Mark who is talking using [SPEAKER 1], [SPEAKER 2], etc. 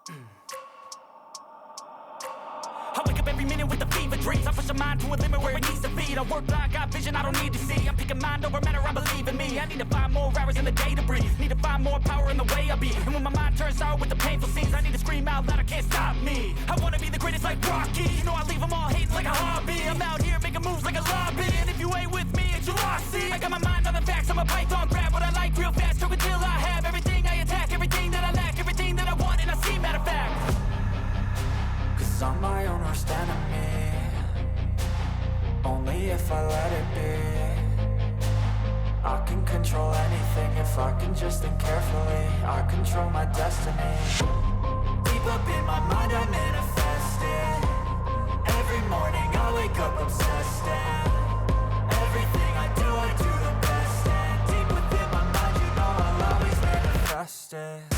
[SPEAKER 1] I wake up every minute with the fever dreams. I push my mind to a limit where it needs to feed. I work blind, got vision I don't need to see. I'm picking mind over matter, I believe in me. I need to find more hours in the day to breathe. Need to find more power in the way I be. And when my mind turns sour with the painful scenes, I need to scream out loud, I can't stop me. I wanna be the greatest like Rocky. You know I leave them all hating like a hobby. I'm out here making moves like a lobby. And if you ain't with me, it's your loss. See, I got my mind on the facts. I'm a python, grab what I like real fast. Stroke until I have everything I attack. Everything that I lack, everything that I want. And I see matter of fact. Cause I'm my own worst enemy. Only if I let it be. I can control anything if I can just think carefully. I control my destiny. Deep up in my mind I manifest it. Every morning I wake up obsessed and everything I do the best. And deep within my mind you know I'll always manifest it.